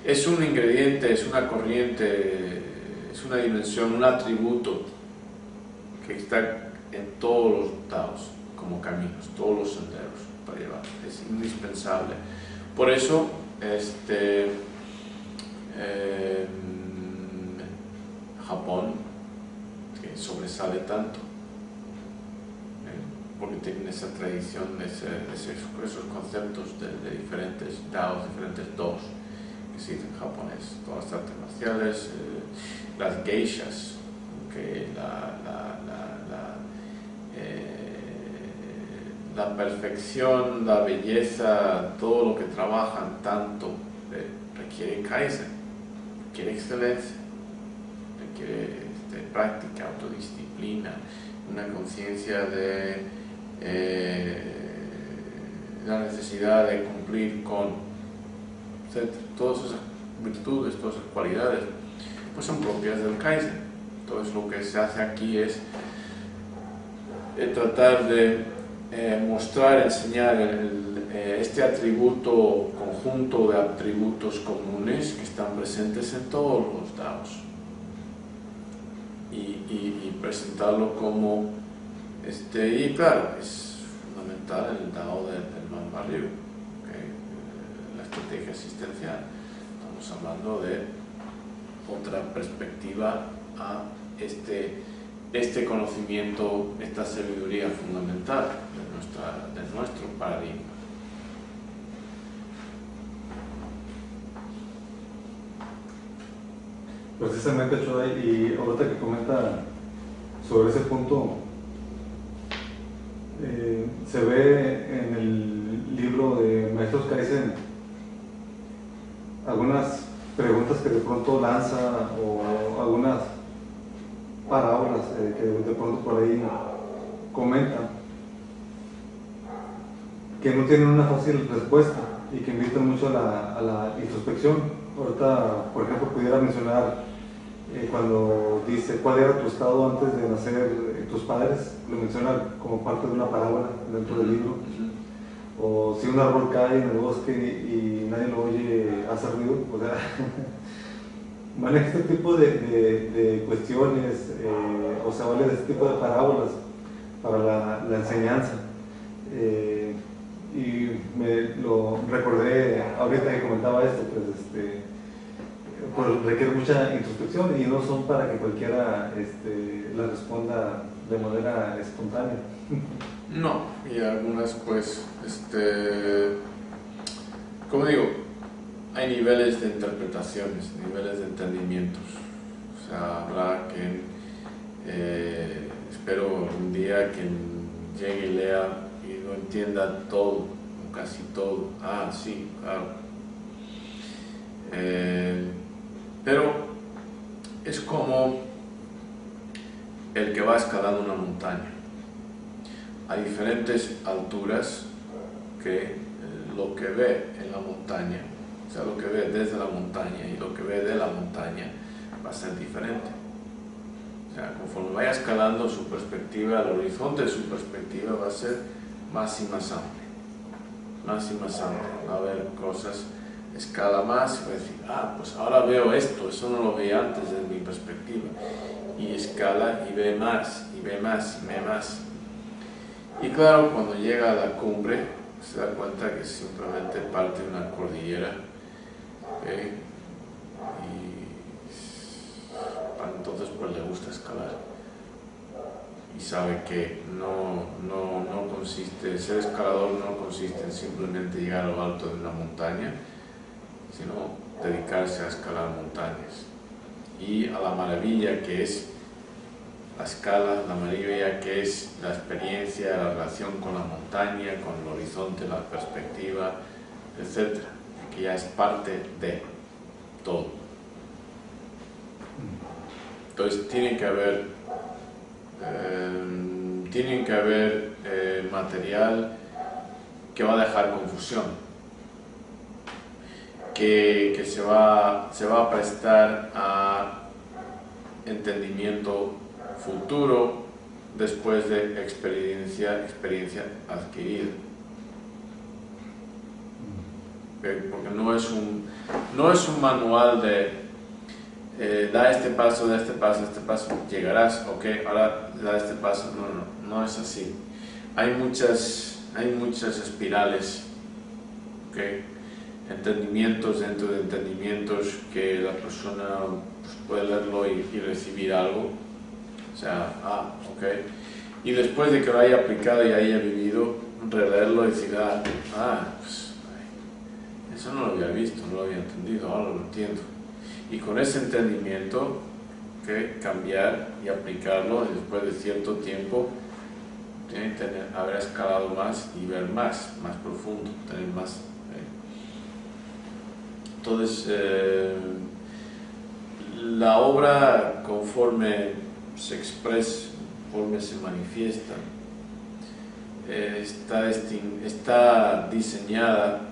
Es un ingrediente, es una corriente, es una dimensión, un atributo que está en todos los Daos como caminos, todos los senderos para llevar. Es indispensable. Por eso, Japón, que sobresale tanto, porque tienen esa tradición, esos conceptos de diferentes Daos, diferentes Dos que existen en japonés, todas las artes marciales, las geishas, que la perfección, la belleza, todo lo que trabajan tanto requiere Kaizen, requiere excelencia, requiere práctica, autodisciplina, una conciencia de la necesidad de cumplir con, etc. Todas esas virtudes, todas esas cualidades, pues son propias del Kaizen. Entonces lo que se hace aquí es tratar de mostrar, enseñar este atributo, conjunto de atributos comunes que están presentes en todos los Daos, y presentarlo como y claro, es fundamental el Dao del Manpa Ryu, la estrategia asistencial. Estamos hablando de otra perspectiva a este conocimiento, esta sabiduría fundamental de nuestro paradigma. Precisamente, Chodai, y ahorita que comenta sobre ese punto, se ve en el libro de Maestros Kaizen algunas preguntas que de pronto lanza, o algunas parábolas que de pronto por ahí comenta, que no tienen una fácil respuesta y que invitan mucho a la introspección. Ahorita, por ejemplo, pudiera mencionar cuando dice cuál era tu estado antes de nacer tus padres, lo menciona como parte de una parábola dentro del libro. o si un árbol cae en el bosque y nadie lo oye hacer ruido, o sea, maneja este tipo de cuestiones, o se vale de este tipo de parábolas para la enseñanza. Y me lo recordé ahorita que comentaba esto, pues requiere mucha introspección y no son para que cualquiera la responda de manera espontánea. No, y algunas pues, como digo, hay niveles de interpretaciones, niveles de entendimientos. O sea, habrá quien, espero un día quien llegue y lea y lo entienda todo, o casi todo. Ah, sí, claro. Pero es como el que va escalando una montaña. Hay diferentes alturas que lo que ve en la montaña, o sea, lo que ve desde la montaña y lo que ve de la montaña va a ser diferente. O sea, conforme vaya escalando su perspectiva, el horizonte de su perspectiva va a ser más y más amplio. Más y más amplio. Va a haber cosas, escala más y va a decir, ah, pues ahora veo esto, eso no lo veía antes desde mi perspectiva. Y escala y ve más, y ve más, y ve más. Y claro, cuando llega a la cumbre, se da cuenta que es simplemente parte de una cordillera. Y entonces pues le gusta escalar. Y sabe que no consiste, ser escalador no consiste en simplemente llegar a lo alto de una montaña, sino dedicarse a escalar montañas. Y a la maravilla que es la escala, la maravilla que es la experiencia, la relación con la montaña, con el horizonte, la perspectiva, etc. Que ya es parte de todo. Entonces tiene que haber material que va a dejar confusión, que se va a prestar a entendimiento futuro después de experiencia adquirida. Porque no es un manual de da este paso, llegarás, ok, ahora da este paso. No es así. Hay muchas espirales, okay, entendimientos dentro de entendimientos que la persona pues, puede leerlo y recibir algo. O sea, ok. Y después de que lo haya aplicado y haya vivido, releerlo y decir, pues eso no lo había visto, no lo había entendido, ahora lo entiendo. Y con ese entendimiento, cambiar y aplicarlo y después de cierto tiempo, tiene que haber escalado más y ver más profundo, tener más. Entonces, la obra conforme se expresa, conforme se manifiesta, está diseñada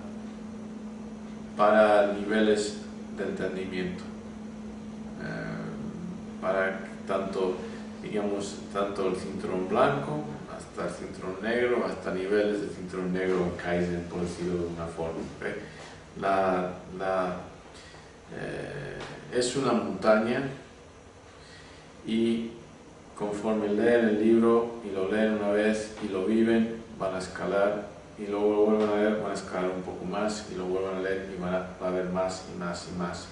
para niveles de entendimiento, para tanto el cinturón blanco hasta el cinturón negro, hasta niveles de cinturón negro en Kaizen, por decirlo de una forma. Es una montaña y conforme leen el libro y lo leen una vez y lo viven, van a escalar y luego lo vuelven a leer, van a escalar un poco más y lo vuelven a leer y van a ver más y más y más,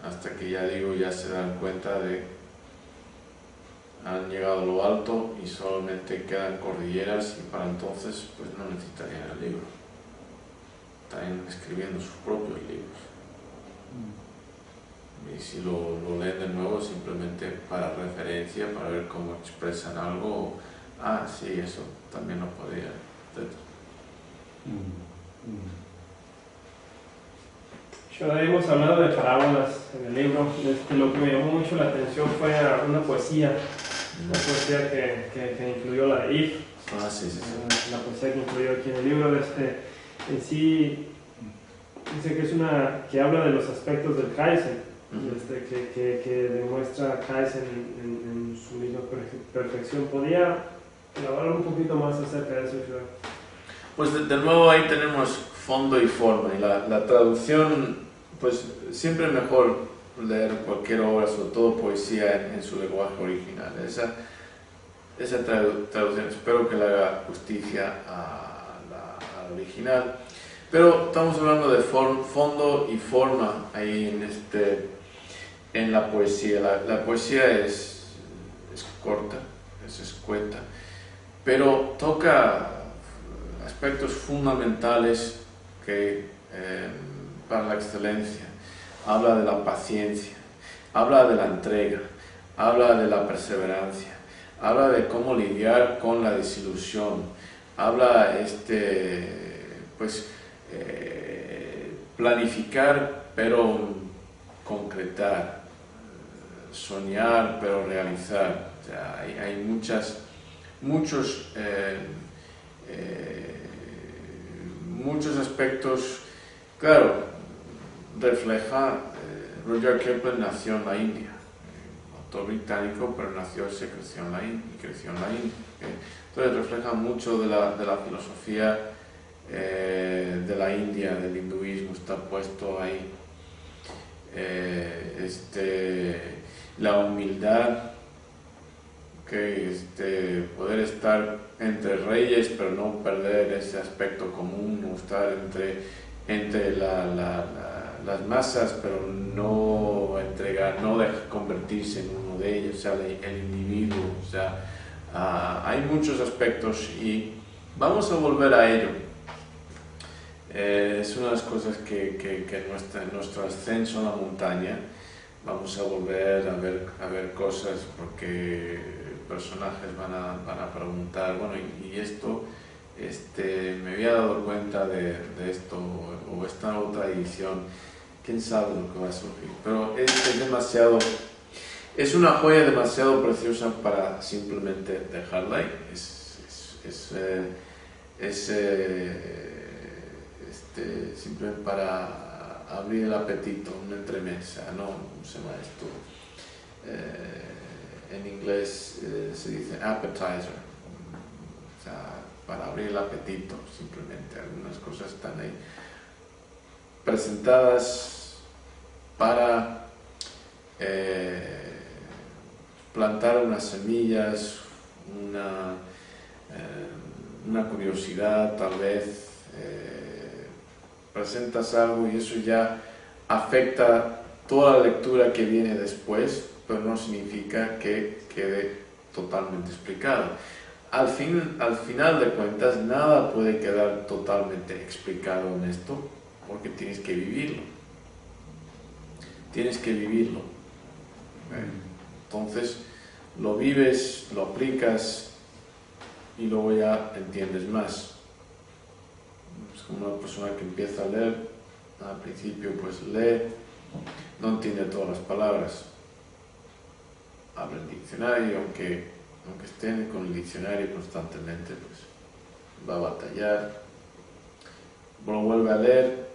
hasta que ya se dan cuenta de han llegado a lo alto y solamente quedan cordilleras y para entonces pues no necesitarían el libro, están escribiendo sus propios libros. Y si lo leen de nuevo simplemente para referencia, para ver cómo expresan algo, sí, eso también lo podría, etc. Ya hemos hablado de parábolas en el libro. Lo que me llamó mucho la atención fue una poesía que incluyó la de If. Sí. La poesía que incluyó aquí en el libro. En sí dice que es que habla de los aspectos del Kaizen. Que demuestra Kaizen en su misma perfección. ¿Podría elaborar un poquito más acerca de eso, Joel. Pues de nuevo ahí tenemos fondo y forma, y la traducción, pues siempre es mejor leer cualquier obra, sobre todo poesía, en su lenguaje original. Esa traducción espero que le haga justicia al original, pero estamos hablando de fondo y forma ahí en la poesía. La poesía es corta, es escueta, pero toca aspectos fundamentales para la excelencia. Habla de la paciencia, habla de la entrega, habla de la perseverancia, habla de cómo lidiar con la desilusión, habla planificar pero concretar, soñar pero realizar. O sea, hay muchos aspectos. Claro, refleja, Rudyard Kipling nació en la India, autor británico, pero creció en la India. Entonces refleja mucho de la filosofía de la India, del hinduismo, está puesto ahí. La humildad, poder estar entre reyes pero no perder ese aspecto común, no estar entre las masas pero no convertirse en uno de ellos, o sea, el individuo. O sea, hay muchos aspectos y vamos a volver a ello. Es una de las cosas que en nuestro ascenso a la montaña vamos a volver a ver cosas, porque personajes van a preguntar, bueno, y esto, me había dado cuenta de esto, o esta otra edición, quién sabe lo que va a surgir, pero es una joya demasiado preciosa para simplemente dejarla ahí. Simplemente para abrir el apetito, una entremesa, ¿no? ¿Cómo se llama esto? En inglés se dice appetizer, o sea, para abrir el apetito, simplemente. Algunas cosas están ahí presentadas para plantar unas semillas, una curiosidad, tal vez. Presentas algo y eso ya afecta toda la lectura que viene después, pero no significa que quede totalmente explicado. Al final de cuentas, nada puede quedar totalmente explicado en esto, porque tienes que vivirlo. Entonces, lo vives, lo aplicas y luego ya entiendes más. Es como una persona que empieza a leer, al principio pues lee, no entiende todas las palabras, abre el diccionario, aunque esté con el diccionario constantemente, pues va a batallar, lo vuelve a leer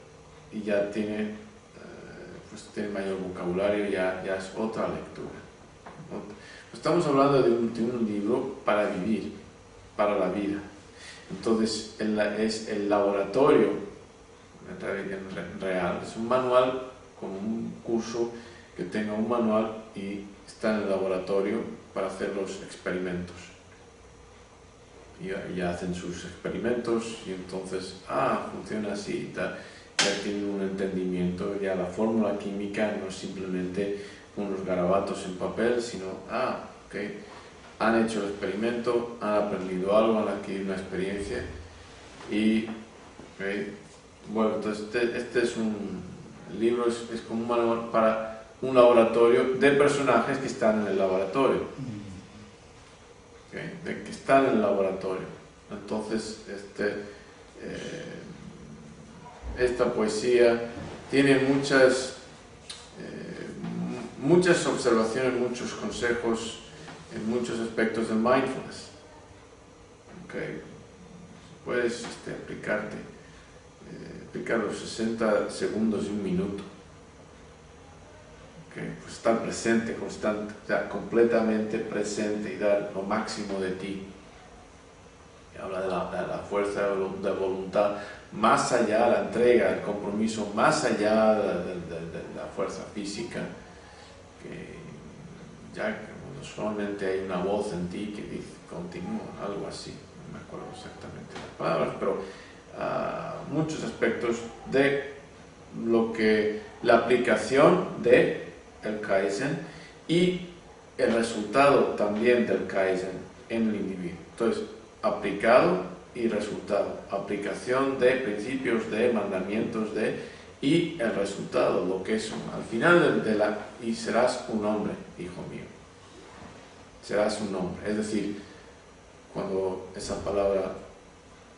y ya tiene mayor vocabulario, ya es otra lectura. Estamos hablando de un libro para vivir, para la vida. Entonces es el laboratorio real, es un manual, como un curso que tenga un manual y está en el laboratorio para hacer los experimentos. Y ya hacen sus experimentos y entonces, funciona así, ya tienen un entendimiento, ya la fórmula química no es simplemente unos garabatos en papel, sino, han hecho el experimento, han aprendido algo, han adquirido una experiencia y bueno, entonces este es un libro, es como un manual para un laboratorio de personajes que están en el laboratorio, de que están en el laboratorio. Entonces esta poesía tiene muchas observaciones, muchos consejos en muchos aspectos del mindfulness. Puedes aplicar los 60 segundos y un minuto. Pues estar presente, constante, o sea, completamente presente y dar lo máximo de ti habla de la fuerza de voluntad, más allá de la entrega, el compromiso, más allá de la fuerza física, que ya solamente hay una voz en ti que dice, continúa, algo así, no me acuerdo exactamente las palabras, pero muchos aspectos de lo que la aplicación de el Kaizen y el resultado también del Kaizen en el individuo. Entonces, aplicado y resultado, aplicación de principios, de mandamientos, y el resultado, lo que son. Al final y serás un hombre, hijo mío. Serás un hombre. Es decir, cuando esa palabra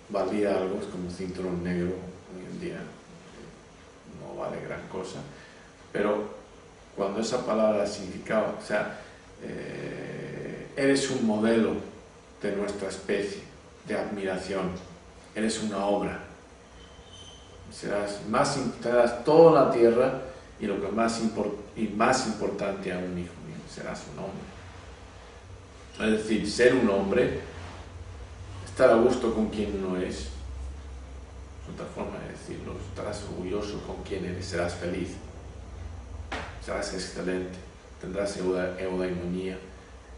valía algo, es como cinturón negro hoy en día, no vale gran cosa, pero cuando esa palabra significaba, o sea, eres un modelo de nuestra especie, de admiración, eres una obra, tendrás toda la tierra y lo que más importante aún, hijo mío, serás un hombre. Es decir, ser un hombre, estar a gusto con quien uno es otra forma de decirlo, estarás orgulloso con quien eres, serás feliz, serás excelente, tendrás eudaimonia,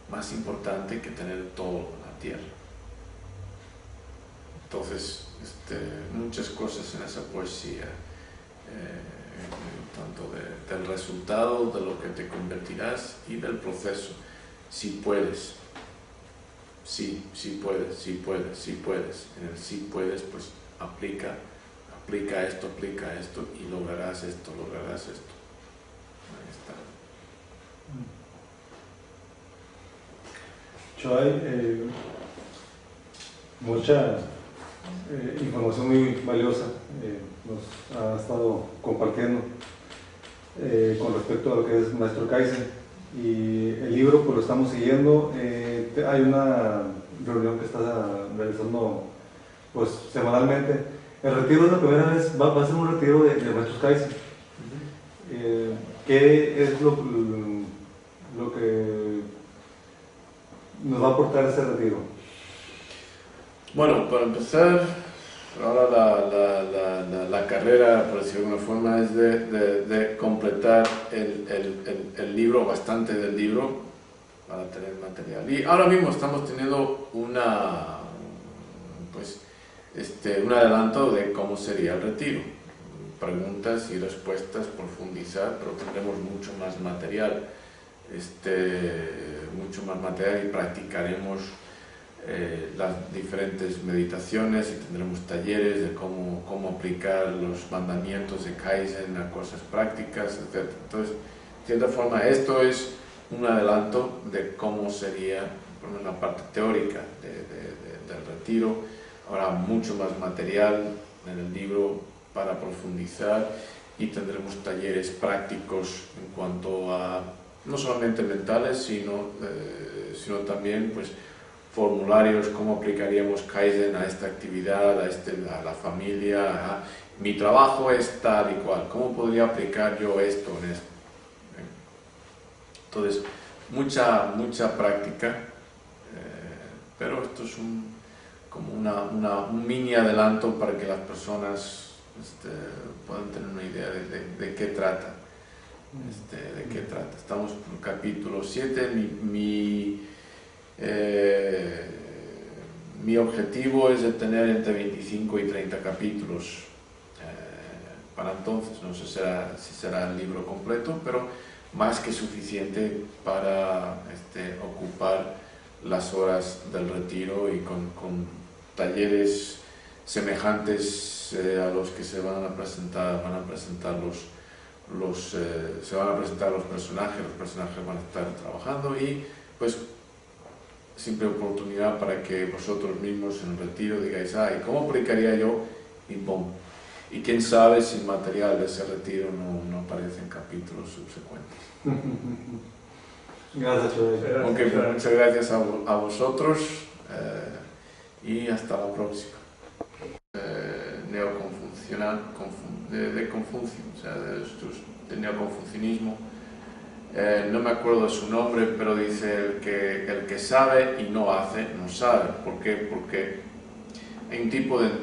más importante que tener todo en la tierra. Entonces, muchas cosas en esa poesía, tanto del resultado, de lo que te convertirás y del proceso. Si puedes, sí puedes. En el sí puedes, pues aplica esto y lograrás esto. Ahí está. Hay mucha información muy valiosa nos ha estado compartiendo con respecto a lo que es Maestro Kaizen, y el libro pues lo estamos siguiendo. Hay una reunión que está realizando pues semanalmente. El retiro es la primera vez, va a ser un retiro de Maestro Kaizen. ¿Qué es lo que nos va a aportar ese retiro? Bueno, para empezar, ahora la carrera, por decirlo de alguna forma, es de completar el libro, bastante del libro, para tener material. Y ahora mismo estamos teniendo un adelanto de cómo sería el retiro. Preguntas y respuestas, profundizar, pero tendremos mucho más material. Y practicaremos las diferentes meditaciones y tendremos talleres de cómo aplicar los mandamientos de Kaizen a cosas prácticas, etc. Entonces, de cierta forma, esto es un adelanto de cómo sería, por lo menos la parte teórica del retiro. Habrá mucho más material en el libro para profundizar y tendremos talleres prácticos en cuanto a no solamente mentales, sino también pues formularios, cómo aplicaríamos Kaizen a esta actividad, a la familia, mi trabajo es tal y cual, ¿cómo podría aplicar yo esto en esto? Entonces, mucha práctica, pero esto es como un mini adelanto para que las personas puedan tener una idea de qué trata. Estamos en el capítulo 7. Mi objetivo es de tener entre 25 y 30 capítulos para entonces. No sé si será el libro completo, pero más que suficiente para ocupar las horas del retiro y con talleres semejantes a los que se van a presentar. Se van a presentar los personajes van a estar trabajando, y pues simple oportunidad para que vosotros mismos en el retiro digáis, ¿y cómo aplicaría yo? Y ¡pum! Y quién sabe si el material de ese retiro no aparece en capítulos subsecuentes. Gracias, Choy. Muchas gracias a vosotros y hasta la próxima. De Confucio, o sea, del neoconfucianismo. No me acuerdo de su nombre, pero dice el que sabe y no hace, no sabe. ¿Por qué? Porque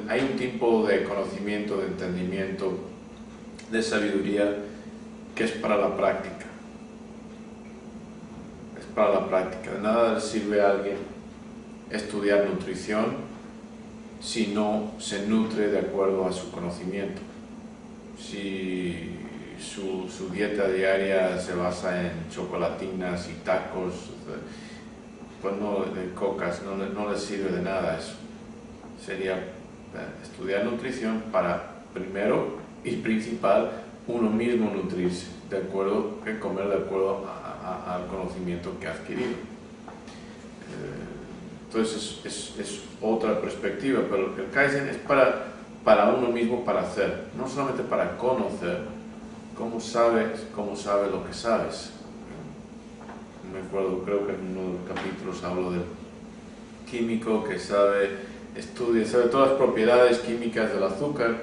hay un tipo de conocimiento, de entendimiento, de sabiduría que es para la práctica. Es para la práctica. De nada le sirve a alguien estudiar nutrición si no se nutre de acuerdo a su conocimiento. Si su dieta diaria se basa en chocolatinas y tacos, pues de cocas, no le sirve de nada eso. Sería estudiar nutrición para, primero y principal, uno mismo nutrirse, comer de acuerdo al conocimiento que ha adquirido. Entonces es otra perspectiva, pero el Kaizen es para uno mismo, para hacer, no solamente para conocer. ¿Cómo sabe lo que sabes? Me acuerdo, creo que en uno de los capítulos hablo del químico que sabe todas las propiedades químicas del azúcar,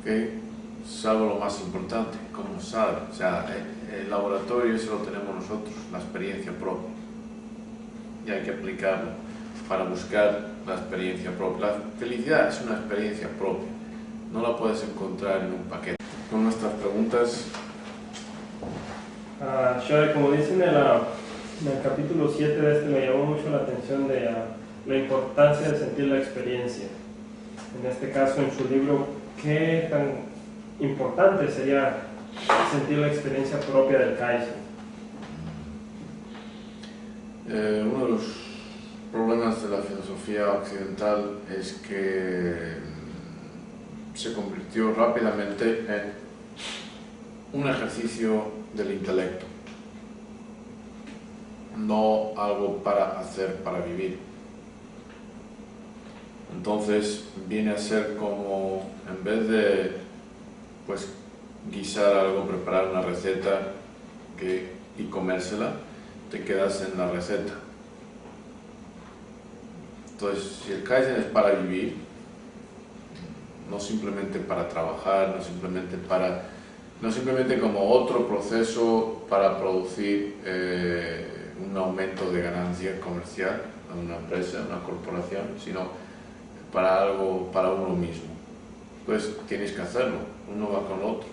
que sabe lo más importante, cómo sabe. O sea, el laboratorio eso lo tenemos nosotros, la experiencia propia. Y hay que aplicarlo para buscar la experiencia propia. La felicidad es una experiencia propia, no la puedes encontrar en un paquete. Con nuestras preguntas. Shoei, como dicen en el capítulo 7 de me llamó mucho la atención de la importancia de sentir la experiencia. En este caso, en su libro, ¿qué tan importante sería sentir la experiencia propia del Kaizen? Uno de los problemas de la filosofía occidental es que se convirtió rápidamente en un ejercicio del intelecto, no algo para hacer, para vivir. Entonces viene a ser como, en vez de guisar algo, preparar una receta y comérsela, te quedas en la receta. Entonces, si el Kaizen es para vivir, no simplemente para trabajar, no simplemente como otro proceso para producir un aumento de ganancia comercial a una empresa, a una corporación, sino para algo para uno mismo. Pues tienes que hacerlo, uno va con otro.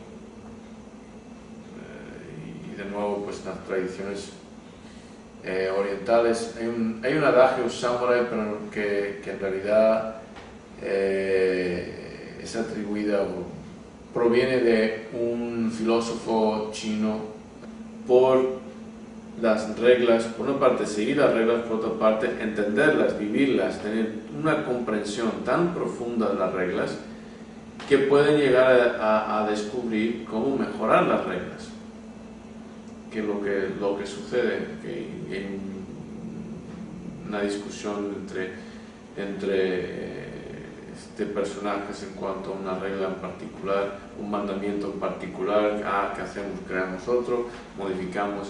Y de nuevo, pues en las tradiciones orientales hay un adagio samurai, pero que en realidad es atribuida proviene de un filósofo chino. Por las reglas, por una parte seguir las reglas, por otra parte entenderlas, vivirlas, tener una comprensión tan profunda de las reglas que pueden llegar a descubrir cómo mejorar las reglas. Que lo que sucede, que en una discusión entre personajes en cuanto a una regla en particular, un mandamiento en particular, ¿qué hacemos? Creamos otro, modificamos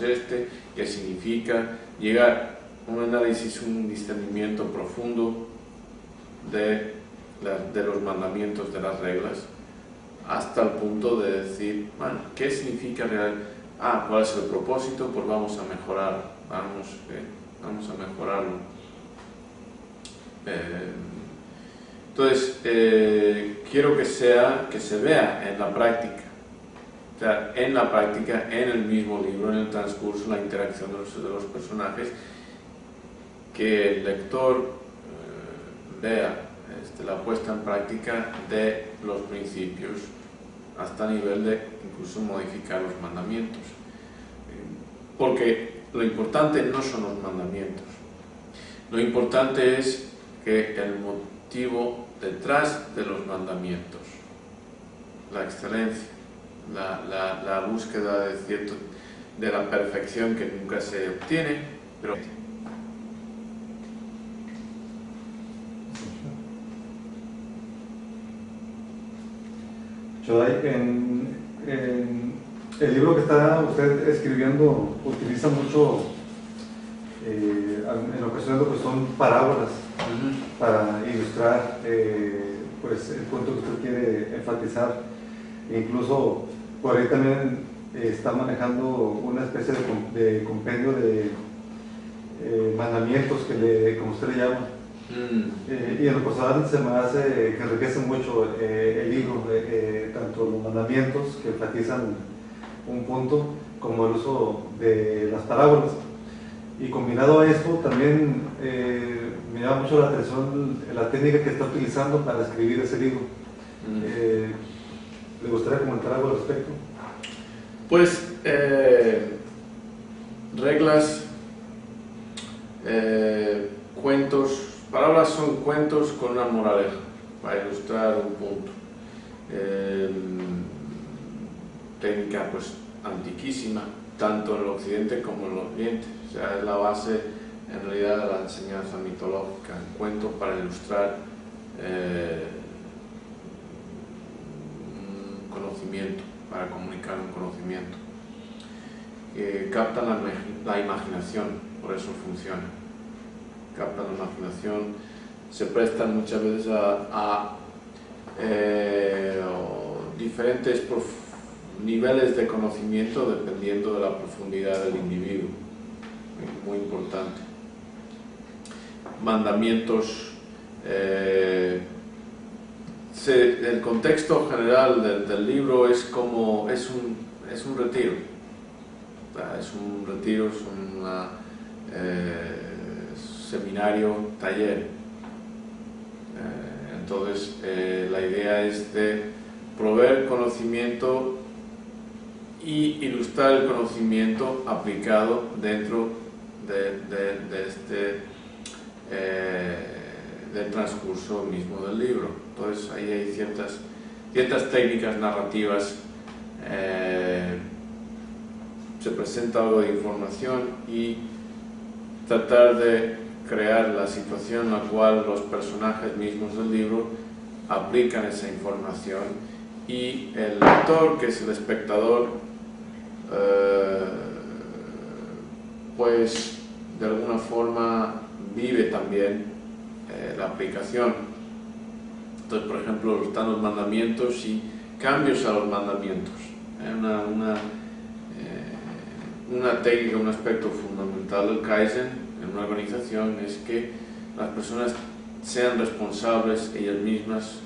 ¿qué significa? Llegar a un análisis, un discernimiento profundo de los mandamientos, de las reglas, hasta el punto de decir, bueno, ¿qué significa realmente? ¿Cuál es el propósito? Pues vamos a mejorar, vamos a mejorarlo. Entonces, quiero que se vea en la práctica, o sea, en la práctica, en el mismo libro, en el transcurso, en la interacción de los personajes, que el lector vea la puesta en práctica de los principios hasta el nivel de incluso modificar los mandamientos. Porque lo importante no son los mandamientos, lo importante es que el motivo detrás de los mandamientos, la excelencia, la búsqueda de la perfección que nunca se obtiene, pero Shoei, en el libro que está usted escribiendo utiliza mucho en ocasiones lo que son parábolas para ilustrar pues el punto que usted quiere enfatizar. Incluso por ahí también está manejando una especie de compendio de mandamientos como usted le llama, Y en lo personal se me hace que enriquece mucho el libro, tanto los mandamientos que enfatizan un punto como el uso de las parábolas. Y combinado a esto también me llama mucho la atención la técnica que está utilizando para escribir ese libro. ¿Le gustaría comentar algo al respecto? Pues reglas, cuentos, parábolas son cuentos con una moraleja para ilustrar un punto. Técnica pues antiquísima, tanto en el occidente como en el oriente. O sea, es la base en realidad de la enseñanza mitológica, el cuento para ilustrar un conocimiento, para comunicar un conocimiento. Captan la imaginación, por eso funciona. Captan la imaginación, se prestan muchas veces a diferentes niveles de conocimiento dependiendo de la profundidad del individuo. Muy importante. Mandamientos. El contexto general del libro es como es un retiro. Es un retiro, es un seminario, taller. Entonces la idea es de proveer conocimiento y ilustrar el conocimiento aplicado dentro del transcurso mismo del libro. Entonces ahí hay ciertas técnicas narrativas, se presenta algo de información y tratar de crear la situación en la cual los personajes mismos del libro aplican esa información y el lector, que es el espectador, pues de alguna forma vive también la aplicación. Entonces, por ejemplo, están los mandamientos y cambios a los mandamientos. Una técnica, un aspecto fundamental del Kaizen en una organización es que las personas sean responsables ellas mismas